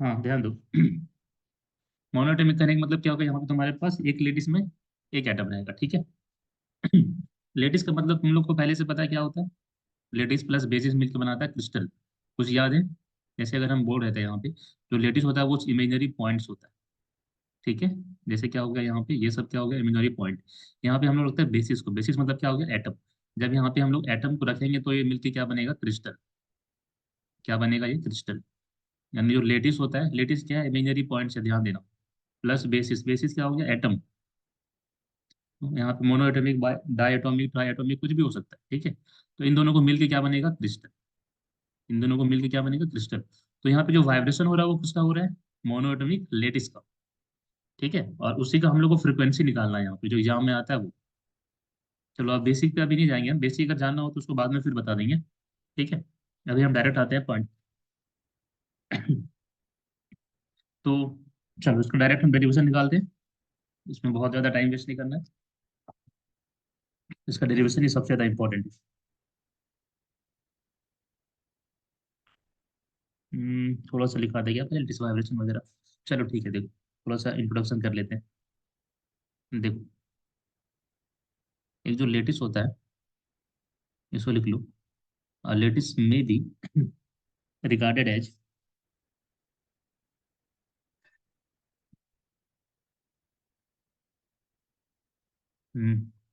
हाँ ध्यान दो। मोनोएटॉमिक करने का मतलब क्या होगा, यहाँ पे तुम्हारे पास एक लेटिस में एक एटम रहेगा, ठीक है। लेटिस का मतलब तुम लोग को पहले से पता है क्या होता है। लेटिस प्लस बेसिस मिलकर बनाता है क्रिस्टल। कुछ याद है? जैसे अगर हम बोल रहे थे यहाँ पे, जो लेटिस होता है वो इमेजनरी पॉइंट्स होता है, ठीक है। जैसे क्या हो गया यहाँ पे, ये सब क्या हो गया, इमेजनरी पॉइंट। यहाँ पे हम लोग रखते हैं बेसिस को। बेसिस मतलब क्या हो गया, एटम। जब यहाँ पे हम लोग एटम को रखेंगे तो ये मिलके क्या बनेगा, क्रिस्टल। क्या बनेगा, ये क्रिस्टल। यानी जो लेटिस होता है, लेटिस क्या है, इमेजनरी पॉइंट से, ध्यान देना। प्लस बेसिस, बेसिस क्या हो गया, एटम। यहाँ पे मोनोएटॉमिक, डायटोमिक, ट्राइएटोमिक कुछ भी हो सकता है, ठीक है। तो इन दोनों को मिलके क्या बनेगा, क्रिस्टल। इन दोनों को मिलके क्या बनेगा, क्रिस्टल। तो यहाँ पे जो वाइब्रेशन हो रहा है वो किसका हो रहा है, मोनोएटॉमिक लेटिस का, ठीक है। और उसी का हम लोग को फ्रिक्वेंसी निकालना है यहाँ पे, जो एग्जाम में आता है वो। चलो अब बेसिक पे अभी नहीं जाएंगे हम, बेसिक अगर जानना हो तो उसको बाद में फिर बता देंगे, ठीक है। अभी हम डायरेक्ट आते हैं पॉइंट। तो चलो इसको डायरेक्ट हम डेरिवेशन निकालते हैं। इसमें बहुत ज़्यादा टाइम वेस्ट नहीं करना है। इसका डेरिवेशन ही सबसे ज़्यादा इंपॉर्टेंट है। थोड़ा सा लिखा देगा पहले डिस वाइब्रेशन वगैरह। चलो ठीक है, देखो थोड़ा सा इंट्रोडक्शन कर लेते हैं। देखो, एक जो लेटिस होता है, इसको लिख लो। Lattice may be regarded as,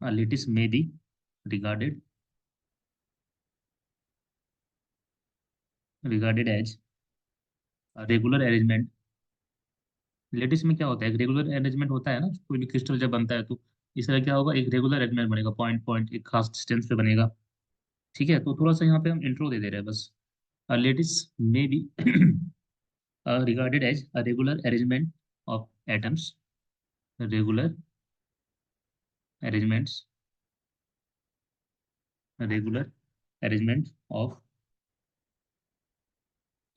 lattice may be regarded regarded as regular arrangement. Lattice में क्या होता है, एक रेगुलर अरेंजमेंट होता है ना, कोई भी क्रिस्टल जब बनता है तो इस तरह क्या होगा, एक रेगुलर अरेंजमेंट बनेगा, पॉइंट पॉइंट एक खास डिस्टेंस पे बनेगा, ठीक है। तो थोड़ा सा यहाँ पे हम इंट्रो दे दे रहे हैं बस। Lettuce may B regarded as a regular arrangement of atoms, regular arrangements, regular arrangement of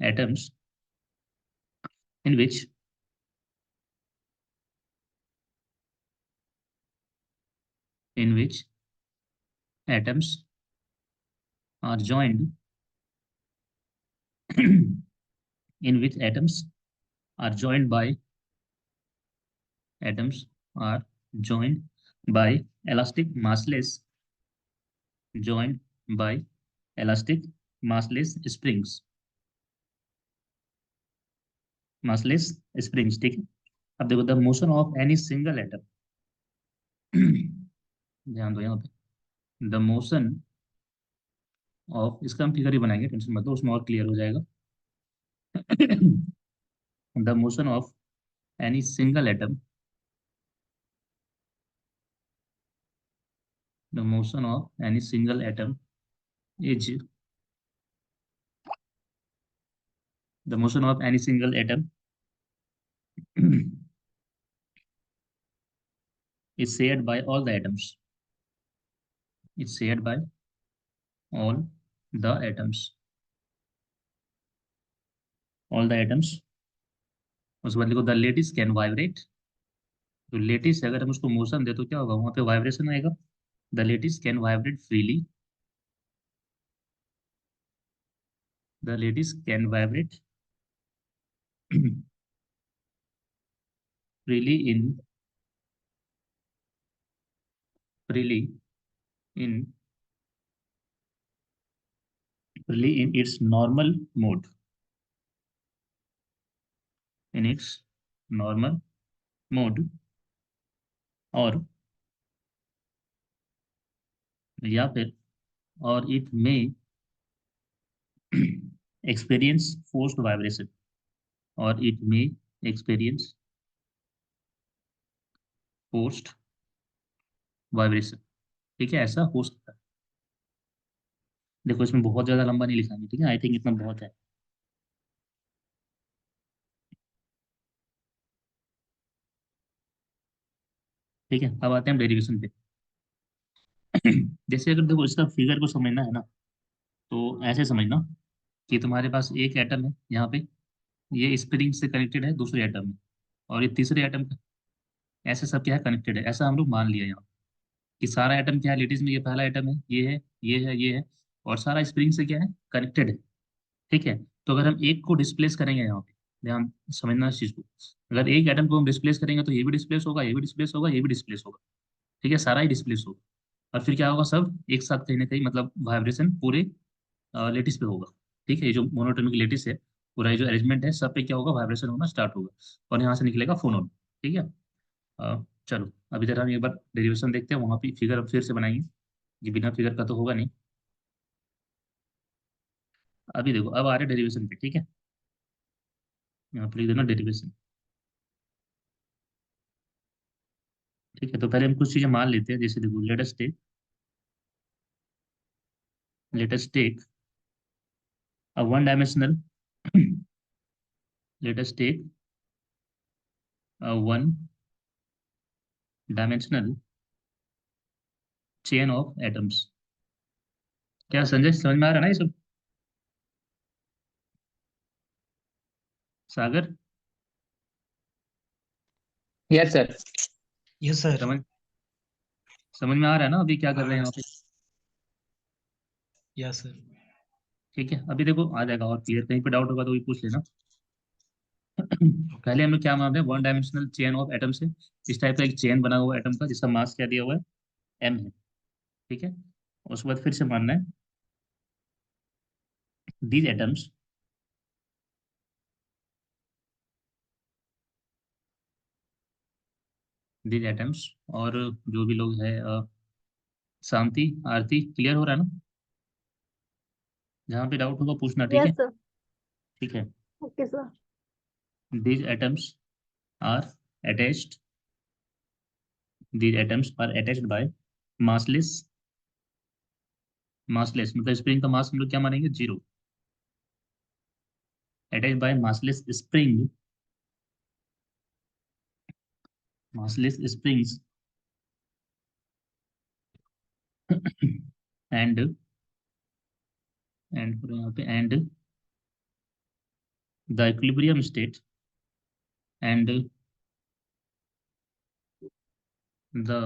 atoms in which in which atoms are joined in which atoms are joined by elastic massless joined by elastic massless springs, ठीक है। अब देखो, the motion of any single atom, ध्यान दो यहाँ पे, the motion of, इसका हम फिगर ही बनाएंगे, टेंशन मत लो, उसमें और क्लियर हो जाएगा। The motion of any single atom, the motion of any single atom is, the motion of any single atom is shared by all the atoms, is shared by all the atoms, all the atoms। उसके बाद लिखो, the lattice can vibrate. तो lettuce अगर हम उसको motion दे तो क्या होगा, वहां पे वाइब्रेशन आएगा। The lattice can vibrate freely, the lattice can vibrate freely in, freely in, freely in its normal mode, in its normal mode. और या फिर, or it may experience forced vibration, or it may experience forced vibration, ठीक है। ऐसा हो सकता है। देखो इसमें बहुत ज्यादा लंबा नहीं लिखा है, ठीक है, आई थिंक इतना बहुत है। ठीक है, अब आते हैं डेरिवेशन पे। जैसे अगर देखो इसका फिगर को समझना है ना, तो ऐसे समझना कि तुम्हारे पास एक एटम है यहाँ पे, ये स्प्रिंग से कनेक्टेड है दूसरे एटम में, और ये तीसरे एटम का, ऐसे सब क्या है, कनेक्टेड है। ऐसा हम लोग मान लिया यहाँ कि सारा एटम क्या है, लेडीज में ये पहला एटम है, ये है, ये है, ये है, और सारा स्प्रिंग से क्या है, कनेक्टेड है, ठीक है। तो अगर हम एक को डिस्प्लेस करेंगे यहाँ पे, ध्यान समझना इस चीज को। अगर एक एटम को हम डिस्प्लेस करेंगे तो ये भी डिस्प्लेस होगा, ये भी डिस्प्लेस होगा, ये भी डिस्प्लेस होगा, ठीक है, सारा ही डिस्प्लेस होगा। और फिर क्या होगा, सब एक साथ कहीं ना कहीं मतलब वाइब्रेशन पूरे लेटिस पे होगा। ठीक है, ये जो मोनोटोनिक लेटिस है, पूरा ये जो अरेंजमेंट है, सब पे क्या होगा, वाइब्रेशन होना स्टार्ट होगा, और यहाँ से निकलेगा फोनोन। ठीक है। चलो अभी जरा हम एक बार डेरिवेशन देखते हैं, वहाँ पे फिगर अब फिर से बनाएंगे, ये बिना फिगर का तो होगा नहीं। अभी देखो अब आ रहे डेरिवेशन पे, ठीक है, यहाँ पर लिख देना डेरिवेशन। ठीक है, तो पहले हम कुछ चीजें मान लेते हैं, जैसे देखो let us take a one dimensional let us take a one dimensional chain of atoms. क्या संजय समझ में आ रहा है ना ये सब? सागर यस सर। Yes sir. समझ समझ में आ रहा है ना अभी क्या कर रहे हैं यहाँ पे? Yes sir. ठीक है, अभी देखो आ जाएगा और क्लियर, कहीं पे डाउट होगा तो भी पूछ लेना। पहले हम लोग क्या मान रहे हैं, one dimensional chain of atom से, इस टाइप का एक चेन बना हुआ है एटम का, जिसका मास क्या दिया हुआ है, एम है। ठीक है, उसके बाद फिर से मानना है दीज एटम्स दीज एटम्स, और जो भी लोग है शांति आरती, क्लियर हो रहा है ना? जहाँ पे डाउट होगा पूछना, ठीक यस है। सर। ठीक है, okay sir. These atoms are attached these atoms are attached by massless मतलब स्प्रिंग का मास हम लोग क्या मानेंगे, zero. Attach by massless springs and यहाँ पे and the equilibrium state and the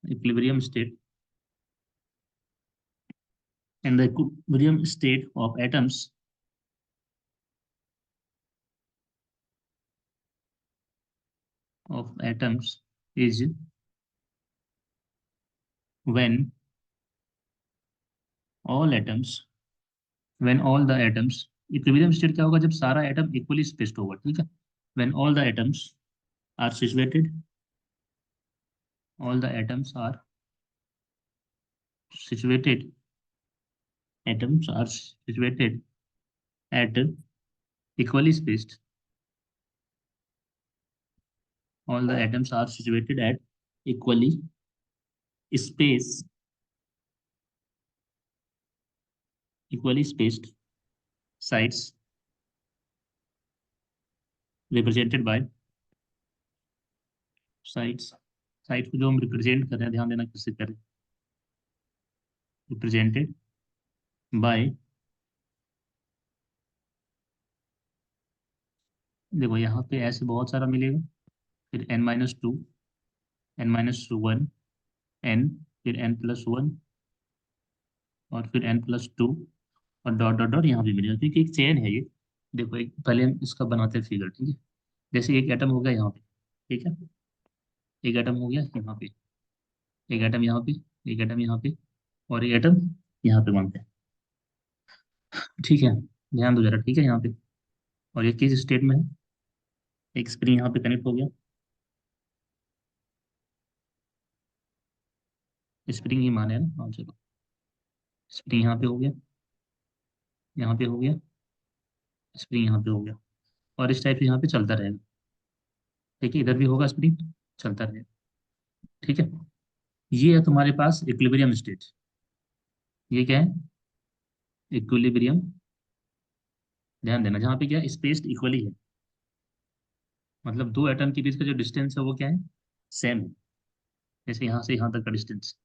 equilibrium state and the equilibrium state of atoms is when all atoms when all the atoms, equilibrium state क्या होगा, जब सारा एटम इक्वली स्पेस्ड होगा। ठीक है, when are situated all the atoms are situated atoms are situated at equally spaced all the atoms are situated at equally space equally spaced sites represented by sites site को जो हम represent कर रहे हैं, ध्यान देना किससे करें, रिप्रेजेंटेड बाय, देखो यहाँ पे ऐसे बहुत सारा मिलेगा, फिर n-2, n-1, n, फिर n+1, और फिर n+2, और डॉट डॉट डॉट यहाँ भी मिलेगा, क्योंकि एक चेन है ये। देखो एक पहले हम इसका बनाते हैं फिगर, ठीक है। जैसे एक एटम हो गया यहाँ पे, ठीक है, एक एटम हो गया यहाँ पे, एक एटम यहाँ पे, एक एटम यहाँ पे, और एक एटम यहाँ पे बनते हैं। ठीक है, ध्यान दो जरा, ठीक है यहाँ पे, और ये किस स्टेट में है, एक स्प्रिंग यहाँ पे कनेक्ट हो गया, स्प्रिंग ही माने है ना, हाँ चलो, स्प्रिंग यहाँ पे हो गया, यहाँ पे हो गया, स्प्रिंग यहाँ पे हो गया, और इस टाइप से यहाँ पे चलता रहेगा। ठीक है, इधर भी होगा स्प्रिंग, चलता रहेगा। ठीक है, ये है तुम्हारे पास इक्विलिब्रियम स्टेट। ये क्या है, इक्विलिब्रियम, ध्यान देना, जहाँ पे क्या है, स्पेस्ड इक्वली है, मतलब दो एटम के बीच का जो डिस्टेंस है वो क्या है, सेम है। जैसे यहाँ से यहाँ तक का डिस्टेंस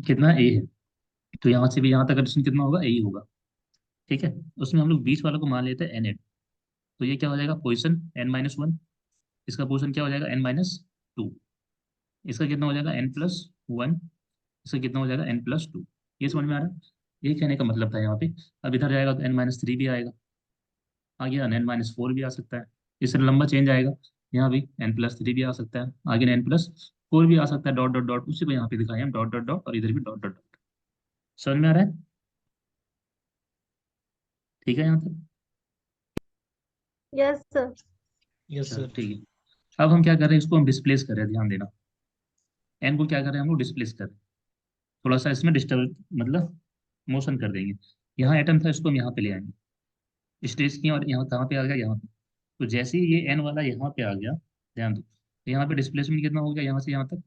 कितना ए है, तो यहाँ से भी यहाँ तक का डिस्टेंस कितना होगा, ए ही होगा। ठीक है, उसमें हम लोग बीच वालों को मान लेते हैं एन एट, तो ये क्या हो जाएगा, पोजिशन n-1, इसका पोजिशन क्या हो जाएगा, n-2, इसका कितना हो जाएगा n+1, इसका कितना हो जाएगा n+2। ये समझ में आ रहा है? ये कहने का मतलब था यहाँ पे। अब इधर जाएगा तो n-3 भी आएगा, आ गया n-4 भी आ सकता है, इससे लंबा चेंज आएगा। यहाँ भी n+3 भी आ सकता है, आगे n+4 भी आ सकता है, डॉट डॉट डॉट, उसी को यहाँ पे दिखाया हम, डॉट डॉट डॉट, और इधर भी डॉट डॉट डॉट। समझ में आ रहा है? ठीक है यहाँ तक? Yes sir. यस चलो सर। ठीक है। अब हम क्या कर रहे हैं, इसको हम डिस्प्लेस कर रहे हैं, ध्यान देना। एन को क्या कर रहे हैं हम लोग, डिस्प्लेस कर रहे हैं। थोड़ा सा इसमें डिस्टर्ब, मतलब मोशन कर देंगे। यहाँ एटम था, इसको हम यहाँ पे ले आएंगे, स्टेज की, और यहाँ कहाँ पे आ गया, यहाँ पे। तो जैसे ही ये एन वाला यहाँ पे आ गया, ध्यान दो, तो यहाँ पे डिस्प्लेसमेंट कितना हो गया, यहाँ से यहाँ तक,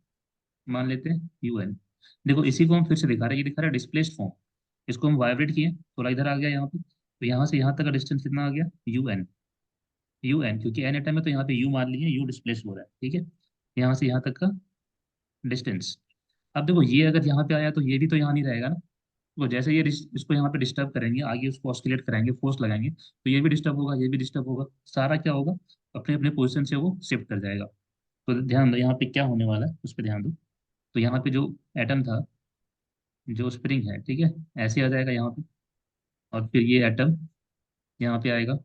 मान लेते हैं UN। देखो इसी को हम फिर से दिखा रहे हैं, ये दिखा रहा है डिस्प्लेस्ड फॉर्म। इसको हम वाइब्रेट किए, थोड़ा इधर आ गया यहाँ पे, तो यहाँ से यहाँ तक का डिस्टेंस कितना आ गया, UN। UN क्योंकि एन एटम है, तो यहाँ पे यू मान लीजिए, यू डिस्प्लेस हो रहा है, ठीक है। यहाँ से यहाँ तक का डिस्टेंस। अब देखो ये अगर यहाँ पे आया तो ये भी तो यहाँ नहीं रहेगा ना। तो जैसे ये इसको यहाँ पे डिस्टर्ब करेंगे, आगे उसको ऑस्किलेट कराएंगे, फोर्स लगाएंगे, तो ये भी डिस्टर्ब होगा, ये भी डिस्टर्ब होगा, सारा क्या होगा, अपने अपने पोजीशन से वो शिफ्ट कर जाएगा। तो ध्यान दो यहाँ पे क्या होने वाला है, उस पर ध्यान दो। तो यहाँ पे जो एटम था, जो स्प्रिंग है, ठीक है, ऐसे आ जाएगा यहाँ पे, और फिर ये एटम यहाँ पे आएगा।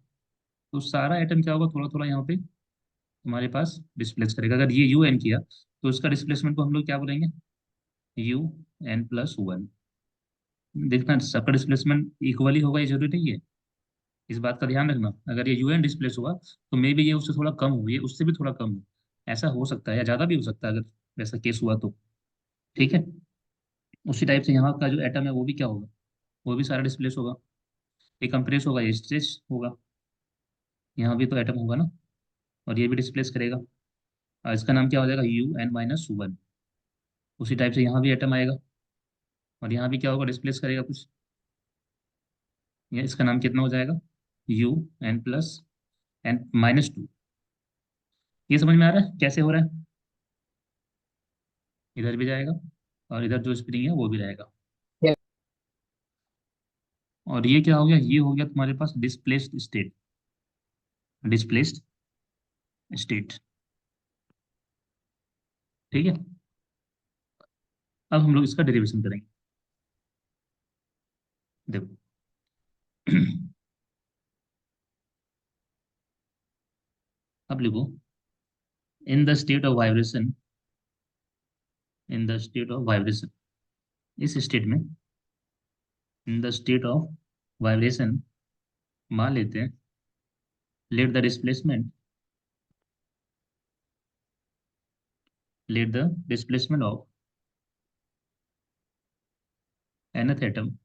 तो सारा एटम क्या होगा, थोड़ा थोड़ा यहाँ पे हमारे पास डिस्प्लेस करेगा। अगर ये UN किया तो इसका डिस्प्लेसमेंट को हम लोग क्या बोलेंगे, UN+1। देखना सबका डिस्प्लेसमेंट इक्वली होगा, ये जरूरी नहीं है, इस बात का ध्यान रखना। अगर ये UN डिस्प्लेस हुआ तो मे बी ये उससे थोड़ा कम हो, ये उससे भी थोड़ा कम हो, ऐसा हो सकता है, या ज़्यादा भी हो सकता है अगर वैसा केस हुआ तो। ठीक है। उसी टाइप से यहाँ का जो एटम है वो भी क्या होगा, वो भी सारा डिस्प्लेस होगा, ये कंप्रेस होगा, ये स्ट्रेच होगा, यहाँ भी तो एटम होगा ना, और ये भी डिस्प्लेस करेगा, और इसका नाम क्या हो जाएगा, UN-1। उसी टाइप से यहाँ भी एटम आएगा, और यहाँ भी क्या होगा, डिस्प्लेस करेगा कुछ, ये इसका नाम कितना हो जाएगा, UN+N-2। ये समझ में आ रहा है कैसे हो रहा है? इधर भी जाएगा, और इधर जो स्प्रिंग है वो भी रहेगा। Yes. और ये क्या हो गया, ये हो गया तुम्हारे पास डिस्प्लेस्ड स्टेट, डिस्प्लेस्ड स्टेट। ठीक है। अब हम लोग इसका डेरिवेशन करेंगे। देखो अब लिखो, in the state of vibration, in the state of vibration, इस स्टेट में, in the state of vibration, मान लेते हैं, let the displacement, let the displacement of nth atom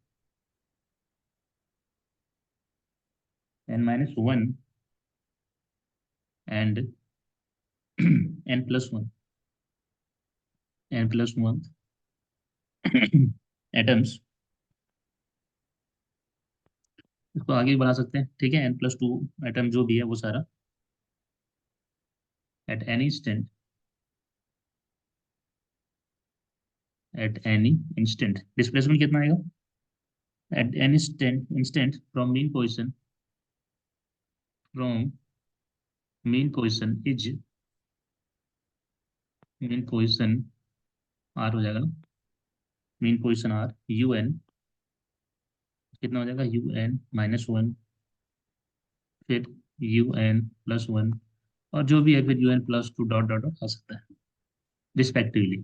n-1 and n+1, n+1 atoms, इसको आगे भी बढ़ा सकते हैं, ठीक है, n+2 एटम जो भी है वो सारा, at any instant, at any instant displacement कितना आएगा, at any instant from mean position, from mean position is, mean position R हो जाएगा ना, मीन पोजिशन R, UN कितना हो जाएगा, UN-1, फिर UN+1, और जो भी है फिर UN+2 डॉट डॉट डॉट आ सकता है रिस्पेक्टिवली।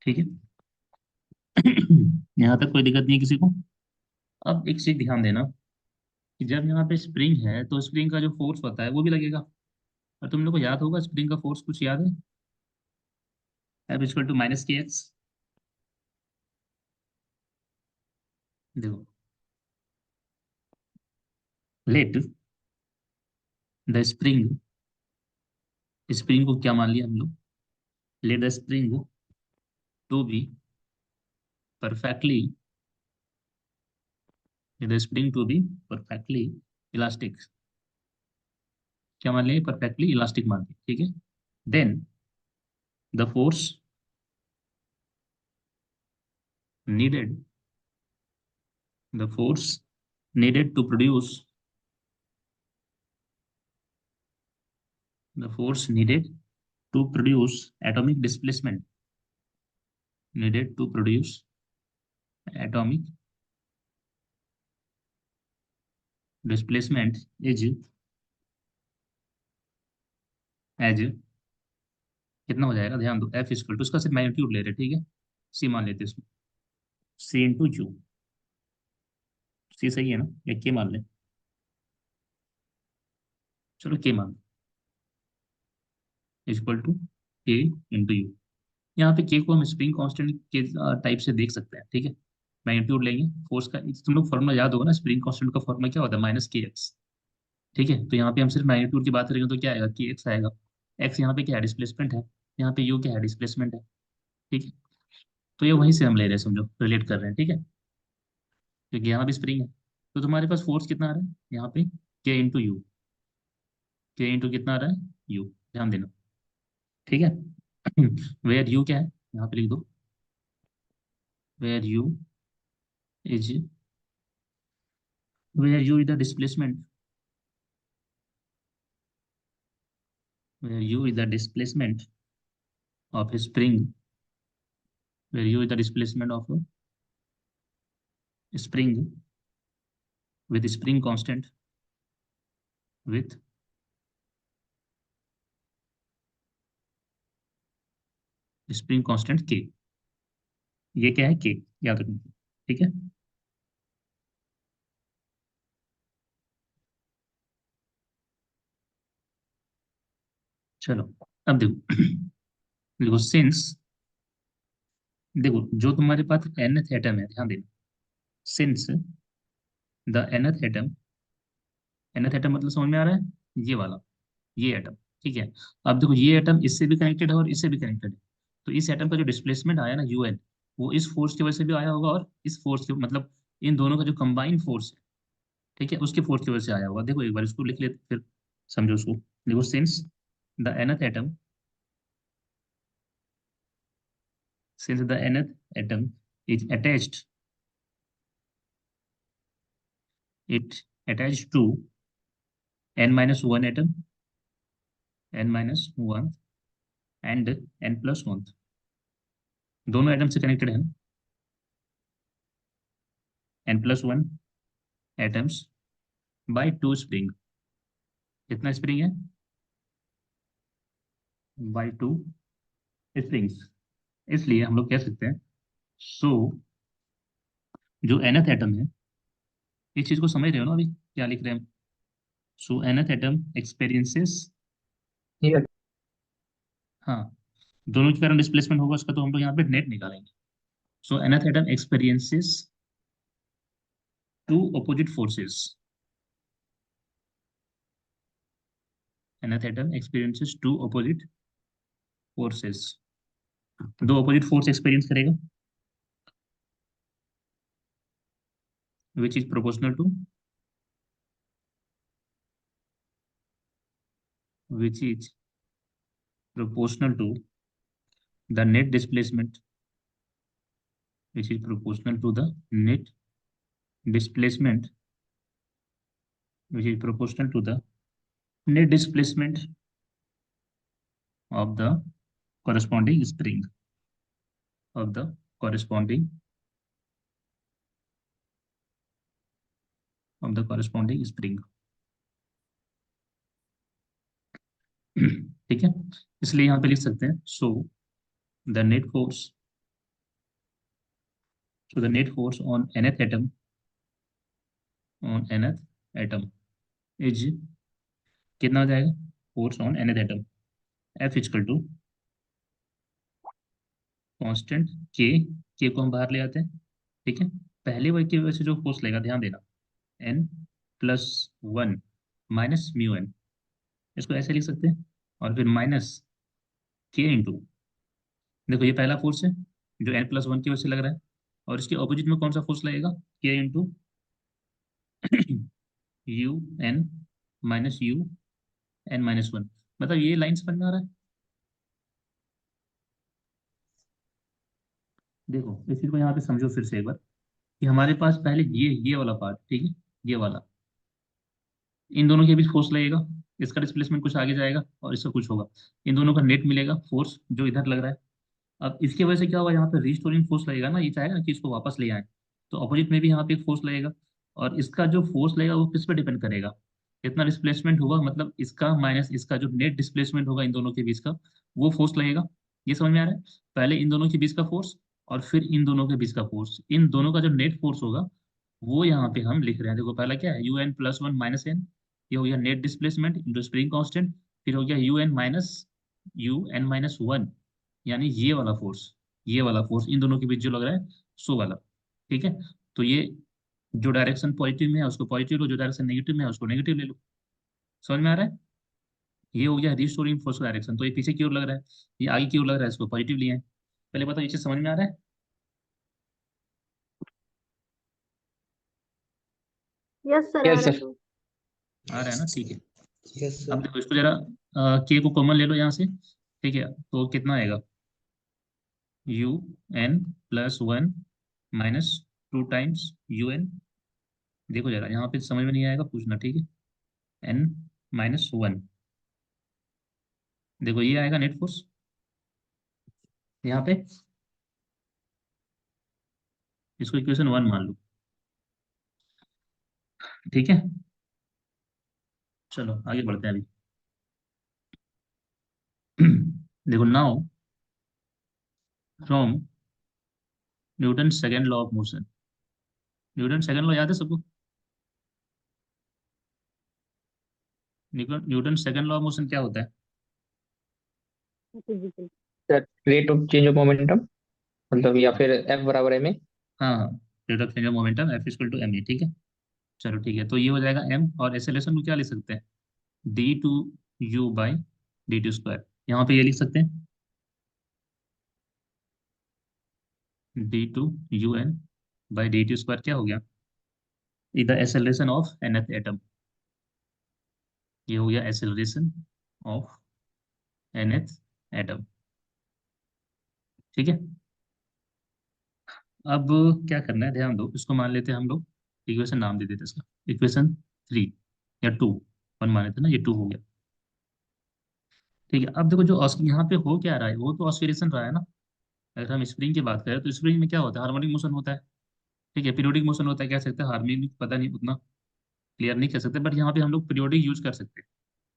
ठीक है। यहाँ तक कोई दिक्कत नहीं है किसी को? अब एक चीज ध्यान देना, कि जब यहाँ पे स्प्रिंग है तो स्प्रिंग का जो फोर्स होता है वो भी लगेगा, और तुम लोग को याद होगा स्प्रिंग का फोर्स कुछ याद है, F=-kx। देखो, लेट द स्प्रिंग, स्प्रिंग को क्या मान लिया हम लोग, let the spring to be perfectly, the spring to be perfectly elastic, क्या मान लिया, परफेक्टली इलास्टिक मान लिया, ठीक है। Then the force needed, the force needed to produce, the force needed to produce atomic displacement, needed to produce atomic displacement is as कितना हो जाएगा, ध्यान दो, एफ इक्वल टू, उसका सिर्फ मैग्नीट्यूड ले रहे हैं, ठीक है, सी मान लेते हैं इसमें, सी इंटू यू, सी सही है ना, या के मान लें, चलो के मान, इक्वल टू के इंटू यू। यहाँ पे के को हम स्प्रिंग कांस्टेंट के टाइप से देख सकते हैं, ठीक है, मैग्नीट्यूड लेंगे फोर्स का, तुम लोग फॉर्मूला याद होगा ना, स्प्रिंग कांस्टेंट का फॉर्मूला क्या होता है, माइनस के एक्स, ठीक है, तो यहाँ पे हम सिर्फ मैग्नीट्यूड की बात करेंगे तो क्या आएगा, के एक्स आएगा, एक्स यहाँ पे क्या है, डिस्प्लेसमेंट है, यहाँ पे यू क्या है, डिस्प्लेसमेंट है, ठीक है, तो ये वहीं से हम ले रहे हैं, समझो रिलेट कर रहे हैं, ठीक है, क्योंकि यहाँ भी स्प्रिंग है, तो तुम्हारे पास फोर्स कितना आ रहा है यहाँ पे, के इंटू यू, के इंटू कितना आ रहा है, यू, ध्यान देना, ठीक है। वेयर यू क्या है, यहाँ पे लिख दो, where u is, where u is the displacement, where u is the displacement of a spring, where u is the displacement of a spring with spring constant, with spring constant k, ये क्या है, k, याद रखना, ठीक है, चलो, अब देखो, देखो सिंस, देखो जो तुम्हारे पास nth एटम है, ध्यान देना, since the nth atom, nth atom मतलब समझ में आ रहा है, ये वाला, ये एटम, ठीक है, अब देखो ये एटम इससे भी कनेक्टेड है और इससे भी कनेक्टेड है, तो इस एटम का जो डिस्प्लेसमेंट आया ना यूएन, वो इस फोर्स की वजह से भी आया होगा, और इस फोर्स के मतलब इन दोनों का जो कंबाइंड फोर्स है, ठीक है, उसके फोर्स की वजह से आया होगा, देखो एक बार इसको लिख लेते फिर समझो उसको, देखो since the nth atom, since the nth atom is attached, it attached to n minus one atom, n minus one and n plus one, दोनों एटम से कनेक्टेड है ना, n plus one atoms by two spring, कितना spring है, by two springs, इसलिए हम लोग कह सकते हैं, सो जो nth एटम है, इस चीज को समझ रहे हो ना अभी क्या लिख रहे हैं हम, सो nth एटम एक्सपीरियंसेस, ठीक है, हाँ, दोनों के कारण डिस्प्लेसमेंट होगा उसका, तो हम लोग यहाँ पे नेट निकालेंगे, so nth atom experiences two opposite forces, nth atom experiences two opposite forces, दो अपोजिट फोर्स एक्सपीरियंस करेगा, which is proportional to, which is proportional to the net displacement, which is proportional to the net displacement, which is proportional to the net displacement of the corresponding spring, of the corresponding, of the corresponding spring, ठीक है, इसलिए यहाँ पे लिख सकते हैं, so the net force, so the net force on nth atom, on nth atom is, कितना हो जाएगा, force on nth atom, F equal to constant k को हम बाहर ले आते हैं, ठीक है, पहले वर्ग की वजह से जो फोर्स लेगा, ध्यान देना, n plus one minus mu n, इसको ऐसे लिख सकते हैं, और फिर माइनस के इंटू, देखो ये पहला फोर्स है जो n प्लस वन की वजह से लग रहा है, और इसके ऑपोजिट में कौन सा फोर्स लगेगा, k into u n minus u n minus one, मतलब ये लाइन समझ में आ रहा है, देखो इस चीज को यहाँ पे समझो फिर से एक बार, कि हमारे पास पहले ये वाला पार्ट, ठीक है, ये वाला, इन दोनों के बीच फोर्स लगेगा, इसका डिस्प्लेसमेंट कुछ आगे जाएगा और इसका कुछ होगा, इन दोनों का नेट मिलेगा फोर्स जो इधर लग रहा है, अब इसकी वजह से क्या होगा, यहाँ पे रिस्टोरिंग फोर्स लगेगा ना, ये चाहेगा ना कि इसको वापस ले आए, तो अपोजिट में भी यहाँ पे एक फोर्स लगेगा। और इसका जो फोर्स लगेगा वो किस पे डिपेंड करेगा, कितना डिस्प्लेसमेंट होगा, मतलब इसका माइनस इसका जो नेट डिस्प्लेसमेंट होगा इन दोनों के बीच का, वो फोर्स लगेगा। ये समझ में आ रहा है? पहले इन दोनों के बीच का फोर्स, और फिर इन दोनों के बीच का फोर्स, इन दोनों का जो नेट फोर्स होगा वो यहाँ पे हम लिख रहे हैं। देखो पहला क्या है, u n plus one minus n, ये हो गया net displacement into spring constant. फिर हो गया यू एन माइनस वन, यानी ये वाला फोर्स इन दोनों के बीच जो लग रहा है, सो वाला। ठीक है, तो ये जो डायरेक्शन पॉजिटिव में है उसको पॉजिटिव लो, जो डायरेक्शन नेगेटिव में है उसको नेगेटिव ले लो। समझ में आ रहा है? ये हो गया रिस्टोरिंग फोर्स का डायरेक्शन। तो ये पीछे की ओर लग रहा है, ये आगे की ओर लग रहा है, इसको पॉजिटिव लिए हैं। पहले बताओ ये चीज समझ में आ रहा है? यस सर, आ यस रहा है सर। तो। आ रहा है ना, ठीक है। यस अब सर। देखो इसको जरा, के को कॉमन ले लो यहाँ से, ठीक है, तो कितना आएगा, u n plus one minus two times u n. देखो जरा यहाँ पे समझ में नहीं आएगा पूछना, ठीक है, एन माइनस वन। देखो ये आएगा नेट फोर्स यहाँ पे, इसको इक्वेशन वन मान लो। ठीक है, चलो आगे बढ़ते हैं अभी। देखो now from Newton second law of motion, Newton second law याद है सबको? Newton second law of motion क्या होता है? Physical. Sir rate of change of momentum, मतलब या फिर एफ बराबर है में। हाँ हाँ, rate of change of momentum F equal to m a, ठीक है। चलो ठीक है, तो ये हो जाएगा एम, और एक्सेलरेशन को क्या लिख सकते हैं, d two u by d t square. यहाँ पे ये लिख सकते हैं d two u n by d t square. क्या हो गया, the acceleration of nth atom. ये हो गया एक्सेलरेशन ऑफ nth एटम। ठीक है, अब क्या करना है, ध्यान दो, इसको मान लेते हैं हम लोग, इक्वेशन नाम दे देते हैं इसका, इक्वेशन थ्री या टू, वन माने थे ना, ये टू हो गया। ठीक है, अब देखो जो यहाँ पे हो क्या रहा है, वो तो ऑस्किलेशन रहा है ना। अगर हम स्प्रिंग की बात करें तो स्प्रिंग में क्या होता है, हार्मोनिक मोशन होता है। ठीक है, पीरियोडिक मोशन होता है, कह सकते हैं हार्मोनिक, पता नहीं उतना क्लियर नहीं कर सकते, बट यहाँ पे हम लोग पीरियोडिक यूज कर सकते हैं।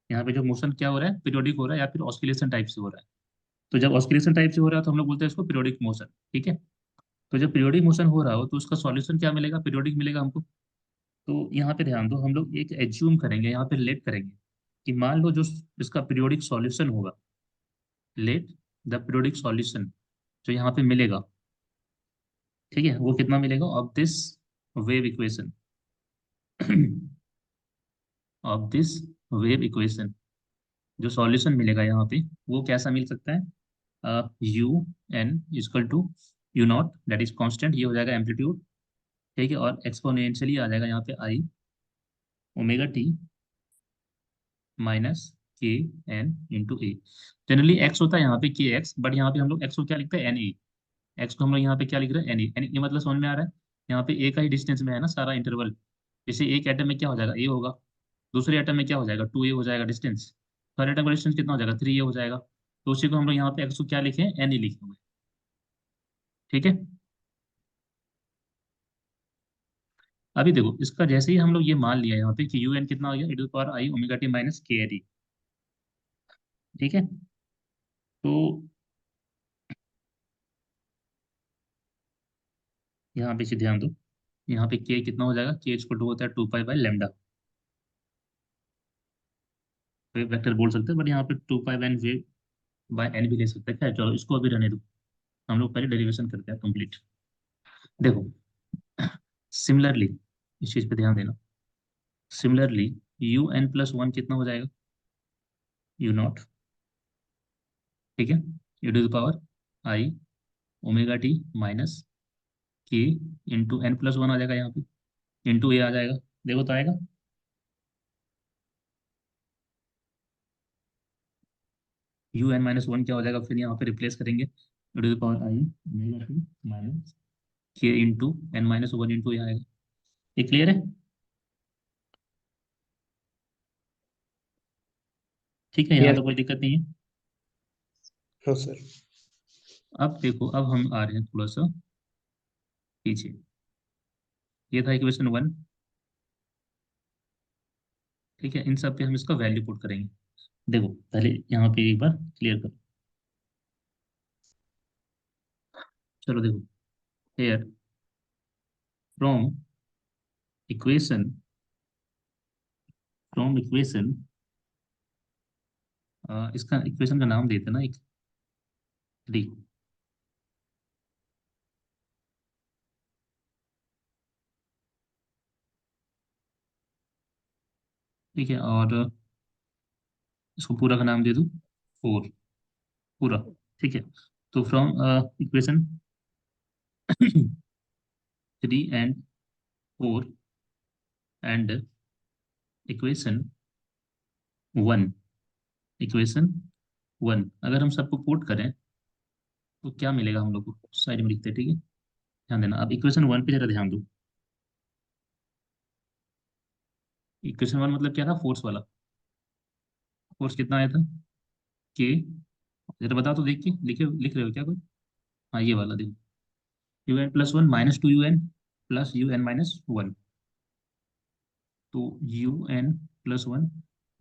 यहाँ पे जो मोशन क्या हो रहा है, पीरियोडिक हो रहा है या फिर ऑस्किलेशन टाइप से हो रहा है। तो जब ऑस्किलेशन टाइप से हो रहा है तो हम लोग बोलते हैं इसको पीरियोडिक मोशन। ठीक है, तो जब पीरियोडिक मोशन हो रहा हो तो उसका सॉल्यूशन क्या मिलेगा, पीरियोडिक मिलेगा हमको। तो यहाँ पे ध्यान दो, हम लोग एक एज्यूम करेंगे, यहाँ पे लेट करेंगे कि मान लो जो इसका पीरियोडिक सॉल्यूशन होगा, लेट द पीरियोडिक सॉल्यूशन जो यहाँ पे मिलेगा, ठीक है, वो कितना मिलेगा, of this wave equation, of this wave equation, जो सॉल्यूशन मिलेगा यहाँ पे वो कैसा मिल सकता है, u n equal to u naught, that is constant, ये हो जाएगा एम्पलीट्यूड। ठीक है, और एक्सपोनेंशियली आ जाएगा यहाँ पे आई omega t minus k N into ए। जनरली एक्स होता है यहाँ पे के एक्स, बट यहाँ पे हम लोग एक्स को क्या लिखते हैं, एन ए। एक्स को हम लोग यहाँ पे क्या लिख रहे हैं, एन ए। एन ए मतलब समझ में आ रहा है, यहाँ पे ए का ही डिस्टेंस में है ना सारा इंटरवल। जैसे एक एटम में क्या हो जाएगा, ए होगा, दूसरे एटम में क्या हो जाएगा, टू ए हो जाएगा डिस्टेंस। थर्ड एटम का डिस्टेंस कितना हो जाएगा, थ्री ए हो जाएगा। तो उसी को हम लोग यहाँ पे एक्स को क्या लिखे, एन ए लिखे हुए। ठीक है, अभी देखो इसका जैसे ही हम लोग ये मान लिया यहाँ पे कि यू एन कितना हो गया, e to power i omega t minus k t. ठीक है, तो यहाँ पे ध्यान दो, यहाँ पे के कितना हो जाएगा, के इक्वल टू होता है two pi by lambda. Vector बोल सकते हैं, बट यहाँ पे two pi by v by n भी ले सकते हैं। खैर चलो इसको अभी रहने दो, हम लोग पहले डेरिवेशन करते हैं कंप्लीट। देखो सिमिलरली, इस चीज पे ध्यान देना, similarly u n plus one कितना हो जाएगा, यू नॉट। ठीक है, u to the power i omega t minus k into n plus one आ जाएगा यहाँ पे, इंटू ए आ जाएगा। देखो तो आएगा, यू एन माइनस वन क्या हो जाएगा, फिर यहाँ पे रिप्लेस करेंगे, u to the power i omega t minus k into n minus one into a आएगा। ये क्लियर है? ठीक है, यहाँ यस। तो कोई दिक्कत नहीं है। No sir. अब देखो, अब हम आ रहे हैं थोड़ा सा पीछे। ये था इक्वेशन 1। ठीक है, इन सब पे हम इसका वैल्यू पुट करेंगे। देखो पहले यहाँ पे एक बार क्लियर करो। चलो देखो, here from equation, from equation, इसका इक्वेशन का नाम देते हैं ना एक, 3। ठीक है, और इसको पूरा का नाम दे दूँ 4, पूरा। ठीक है, तो from equation 3 and 4 and equation 1, equation 1 अगर हम सबको पुट करें तो क्या मिलेगा हम लोग को, साइड में लिखते हैं। ठीक है, ध्यान देना। अब इक्वेशन 1 पे जरा ध्यान दो। इक्वेशन 1 मतलब क्या था, फोर्स वाला। फोर्स कितना आया था, के। जरा बताओ तो, देख के लिखे, लिख रहे हो क्या कोई? हाँ, ये वाला देखो, UN+1 -2UN प्लस UN-1। तो UN+1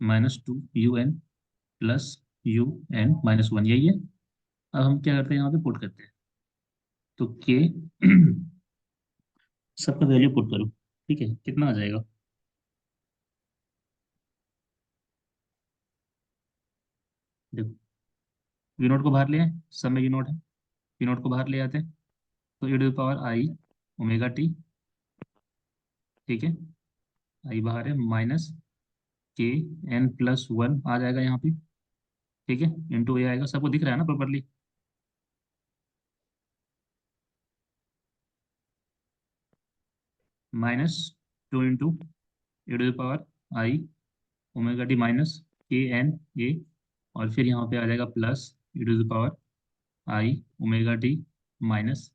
-2UN प्लस UN-1, यही है। अब हम क्या करते हैं, यहाँ पे पुट करते हैं। तो के सबका वैल्यू पुट करो। ठीक है, कितना आ जाएगा? देखो, यू नोट को बाहर ले आए, सब में यू नोट है, यू नोट को बाहर ले आते हैं। तो e⁻I⍵t। ठीक है, आई बाहर है, माइनस KN+1 आ जाएगा यहाँ पे। ठीक है, इंटू ए आएगा। सबको दिख रहा है ना properly? -2 e⁻I⍵t minus KN A, और फिर यहाँ पे आ जाएगा plus e⁻I⍵t minus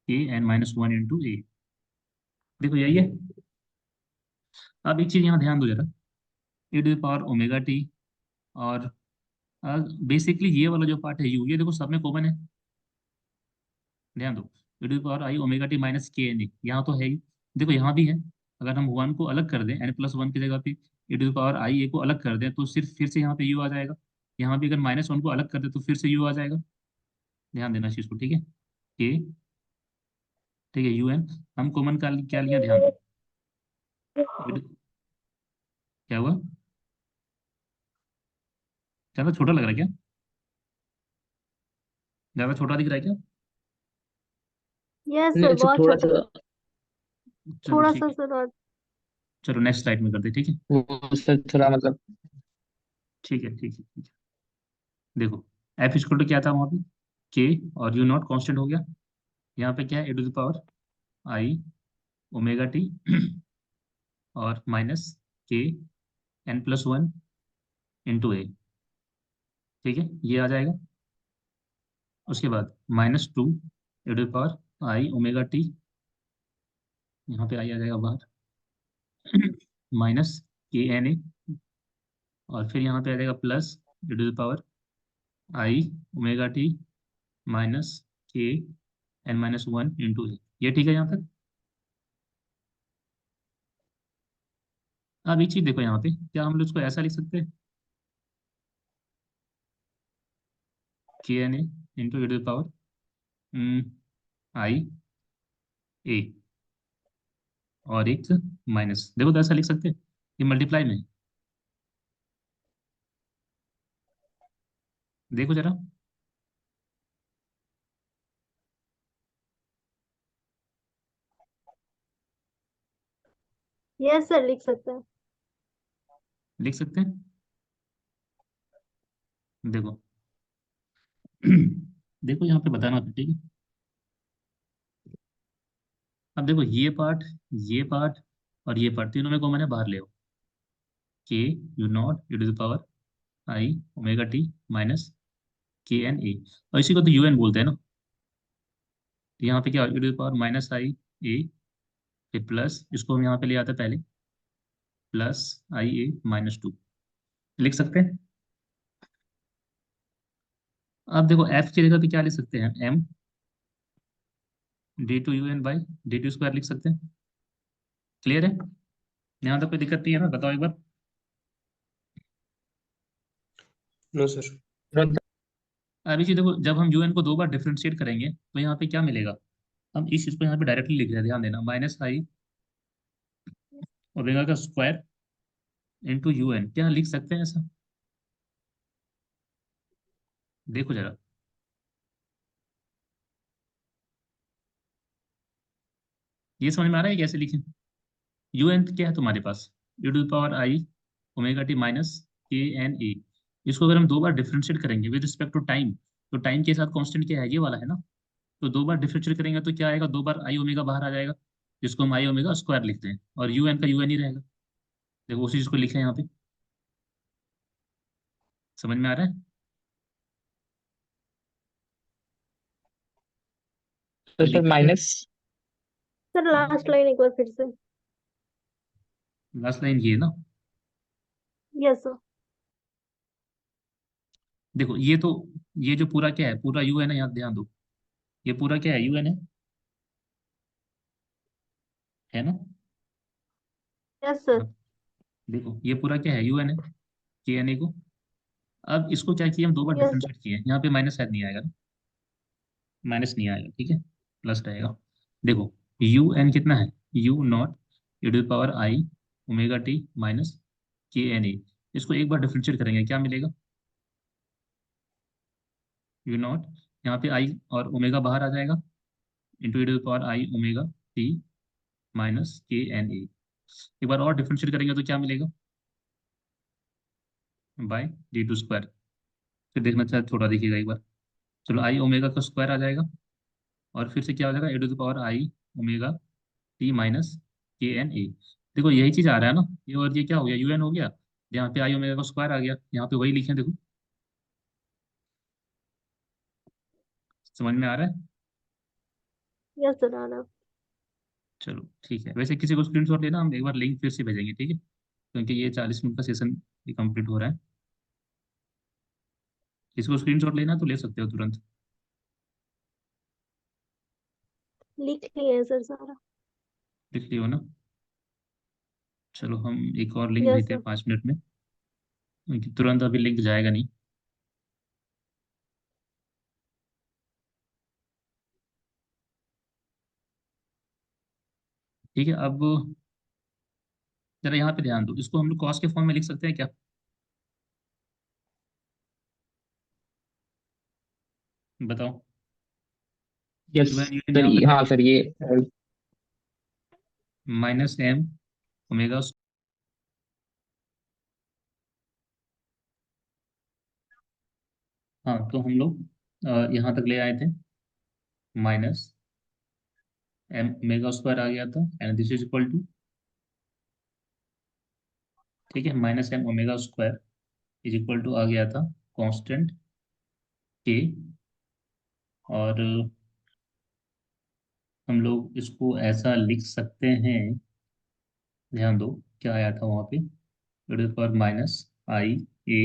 KN-1 into ए। देखो यही है। अब एक चीज यहाँ ध्यान दो जरा, e⁻ω t, और बेसिकली ये वाला जो पार्ट है यू, ये देखो सब में कॉमन है। ध्यान दो, e⁻I⍵t माइनस KN, यहाँ तो है ही। देखो यहाँ भी है। अगर हम 1 को अलग कर दें, N+1 की जगह पे e⁻I को अलग कर दें, तो सिर्फ फिर से यहाँ पे यू आ जाएगा। यहाँ भी अगर -1 को अलग कर दे तो फिर से यू आ जाएगा। ध्यान देना इस चीज को। ठीक है, के। ठीक है, UN। हम कॉमन का क्या लिया, ध्यान दो। क्या हुआ, ज्यादा छोटा लग रहा है क्या? ज्यादा छोटा दिख रहा है क्या? यस नहीं सर, अच्छा बहुत थोड़ा छोटा। सा, चलो थोड़ा ठीक सा है, सर और। चलो नेक्स्ट स्लाइड में करते हैं। ठीक है, वो सर थोड़ा मतलब। ठीक है, ठीक है, ठीक है। देखो, एफ इक्वल टू क्या था वहाँ पे, के, और यू नॉट कांस्टेंट हो गया। यहाँ पे क्या है, e⁻I⍵t और माइनस KN+1 इंटू ए। ठीक है, ये आ जाएगा। उसके बाद -2 e⁻I⍵t, यहाँ पे आई आ जाएगा बाहर, माइनस KNA, और फिर यहाँ पे आ जाएगा plus e⁻I⍵t minus KN-1 into ए। ये ठीक है यहाँ तक? अब एक चीज देखो, यहाँ पे क्या हम लोग इसको ऐसा लिख सकते हैं, KNA इंटू e⁻I⍵, और एक माइनस, देखो तो ऐसा लिख सकते हैं, ये मल्टीप्लाई में है। देखो जरा, यस सर, लिख सकते हैं। लिख सकते हैं। देखो देखो यहाँ पे बताना था। ठीक है, अब देखो ये पार्ट और ये पार्ट तीनों में कॉमन है, बाहर ले आओ। के you not e⁻I⍵t minus KNA, और इसी को तो UN बोलते हैं ना। तो यहाँ पे क्या, e⁻I⍵, फिर प्लस, इसको हम यहाँ पे ले आते हैं पहले, प्लस IA-2, लिख सकते हैं। अब देखो एफ की जगह पे क्या लिख सकते हैं, m d two u n by d t square लिख सकते हैं। क्लियर है, यहाँ तक कोई दिक्कत नहीं है ना, बताओ एक बार। No sir. तुरंत। अभी चीज देखो, जब हम यू एन को दो बार डिफ्रेंशिएट करेंगे तो यहाँ पे क्या मिलेगा, हम इस चीज को यहाँ पे डायरेक्टली लिख रहे हैं, ध्यान देना, माइनस आई ओमेगा का स्क्वायर इंटू यू एन, क्या लिख सकते हैं ऐसा, देखो जरा। ये समझ में आ रहा है कैसे लिखें। यू एन क्या है तुम्हारे पास, u to power i omega t minus k n a. इसको अगर हम दो बार डिफरेंशिएट करेंगे विद रिस्पेक्ट टू टाइम, तो टाइम के साथ कांस्टेंट क्या है, ये वाला है ना। तो दो बार डिफरेंशिएट करेंगे तो क्या आएगा, दो बार आई ओमेगा बाहर आ जाएगा, जिसको हम आई ओमेगा स्क्वायर लिखते हैं, और यू एन का यू एन ही रहेगा। देखो उसी चीज को लिखे हैं यहाँ पे, समझ में आ रहा है। तो ये सर लिख दिया, माइनस। सर लास्ट लाइन एक बार फिर से। लास्ट लाइन ये है ना। Yes sir. देखो ये तो, ये जो पूरा क्या है, पूरा यू एन है, यहाँ ध्यान दो, ये पूरा क्या है, यू एन है ना। Yes sir. हाँ, देखो ये पूरा क्या है, यू एन है, के एन ए को। अब इसको क्या किया, हम दो बार यस सर। डिफरेंशिएट किए, यहाँ पे माइनस शायद नहीं आएगा ना, माइनस नहीं आएगा, ठीक है, प्लस रहेगा। देखो यू एन कितना है, u naught e to power i omega t minus k n a. इसको एक बार डिफरेंशिएट करेंगे, क्या मिलेगा, यू नॉट, यहाँ पे आई और ओमेगा बाहर आ जाएगा, into e to power i omega t minus k n a. एक बार और डिफरेंशिएट करेंगे तो क्या मिलेगा, बाय डी टू स्क्वायर। फिर देखना चाहे थोड़ा देखिएगा एक बार, चलो आई ओमेगा का स्क्वायर आ जाएगा, और फिर से क्या हो जाएगा, e to power i omega t minus k n a. देखो यही चीज आ रहा है ना, ये और ये क्या हो गया, यू एन हो गया, यहाँ पे आई ओमेगा का स्क्वायर आ गया, यहाँ पे वही लिखे, देखो समझ में आ रहा है। यस सर आना। चलो ठीक है, वैसे किसी को स्क्रीनशॉट लेना, हम एक बार लिंक फिर से भेजेंगे, ठीक है, क्योंकि ये 40 मिनट का सेशन कंप्लीट हो रहा है। किसी को स्क्रीनशॉट लेना है तो ले सकते हो तुरंत। लिख लिए हैं सर सारा। लिख लियो ना। चलो हम एक और लिंक यस भेजते सर। हैं 5 मिनट में, क्योंकि तुरंत अभी लिंक जाएगा नहीं। ठीक है, अब जरा यहाँ पे ध्यान दो, इसको हम लोग कॉस के फॉर्म में लिख सकते हैं क्या, बताओ। Yes u n u n sir. यहाँ पे हाँ सर ये माइनस एम ओमेगा, हाँ तो हम लोग यहाँ तक ले आए थे, माइनस एम ओमेगा स्क्वायर आ गया था, and this is equal to, ठीक है, minus m omega square is equal to आ गया था कांस्टेंट के। और हम लोग इसको ऐसा लिख सकते हैं, ध्यान दो क्या आया था वहाँ पे, to power minus i a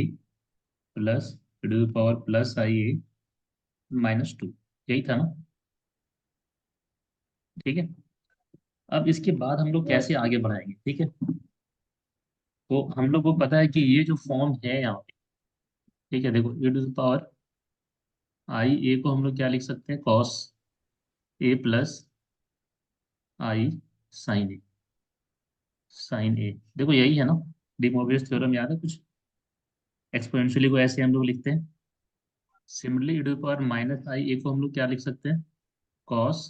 plus to power plus i a minus two, यही था ना, ठीक है। अब इसके बाद हम लोग यस कैसे सर। आगे बढ़ाएंगे, ठीक है। तो हम लोग को पता है कि ये जो फॉर्म है यहाँ पे, ठीक है, देखो e to power I a को हम लोग क्या लिख सकते हैं, कॉस ए प्लस आई साइन ए, साइन ए, देखो यही है ना, डी मोबियस थ्योरम याद है कुछ, एक्सपोनेंशियली को ऐसे हम लोग लिखते हैं। Similarly e to power minus i a को हम लोग क्या लिख सकते हैं, cos